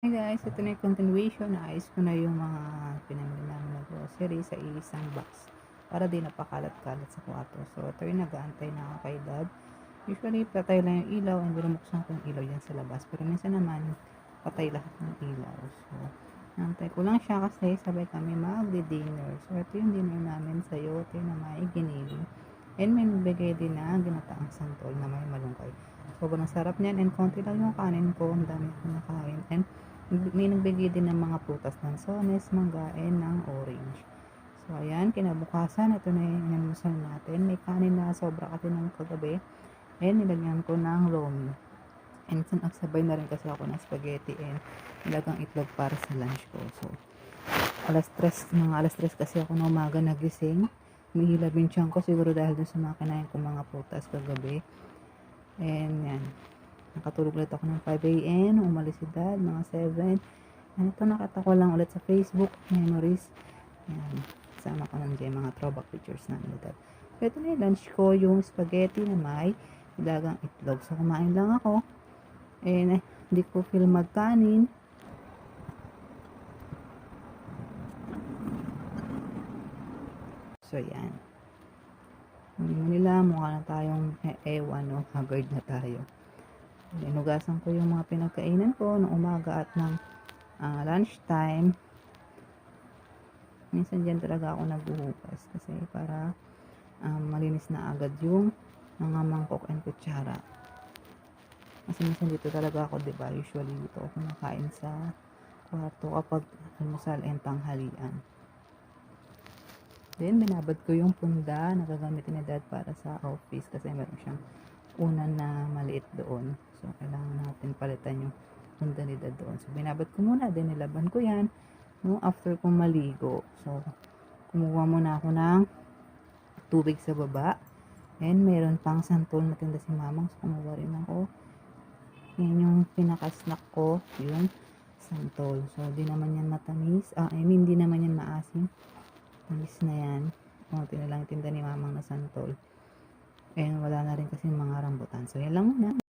Hi guys, ito na yung continuation. Naayos ko na yung mga pinamili namin na grocery sa isang box para di napakalat-kalat sa kwarto. So, ito yung nag-aantay na ako kay dad. Usually, patay lang yung ilaw and binubuksan ko yung ilaw dyan sa labas. Pero minsan naman, patay lahat ng ilaw. So, naantay ko lang siya kasi sabay kami magdi-dinner. So, ito yung dinner namin sa yote na may giniling. And may nagbigay din na ginataang santol na may malunggay. Sobrang sarap niyan and konti lang yung kanin ko. Ang dami ko nakain. And may nagbigay din ng mga prutas ng sones, mangga, and ng orange. So, ayan, kinabukasan, ito na yung inalmusal natin. May kanin na sobra kasi ng kagabi. And nilagyan ko ng lomi. And nagsabay na rin kasi ako ng spaghetti and nilagang itlog para sa lunch ko. So, mga alas 3 kasi ako na umaga nagising. Humihilab yung tiyan ko siguro dahil dun sa mga kinain ko mga prutas kagabi. And yan, nakatulog ulit ako ng 5 a.m. Umalis si dad, mga 7. And ito nakita ko lang ulit sa Facebook, memories. Yan, kasama ko ng dyan, mga throwback pictures namin ni dad. So ito na yung lunch ko, yung spaghetti na may dagang itlog. So kumain lang ako. And hindi ko feel magkanin. So yan. Manila, mukha na tayong ewan o haggard na tayo. Inugasan ko yung mga pinagkainan ko ng umaga at ng lunchtime. Minsan dyan talaga ako naghuhugas kasi para malinis na agad yung mga mangkok and kutsara. Kasi minsan dito talaga ako, diba? Usually dito ako kumakain sa kwarto kapag almusal and tanghalian. Then, binabad ko yung punda na gagamitin ni dad para sa office kasi meron siyang unan na maliit doon. So, kailangan natin palitan yung punda ni dad doon. So, binabad ko muna. Then, nilaban ko yan. No, after kong maligo. So, kumuha muna ako ng tubig sa baba. And, meron pang santol na tinda si mamang. So, kumuha rin ako. Yan yung pinaka-snack ko. Yung santol. So, di naman yan matamis. Di naman yan maasim. Tamis na yan. Kunti na lang tinda ni mamang na santol. And wala na rin kasi mga rambutan. So, yan lang muna.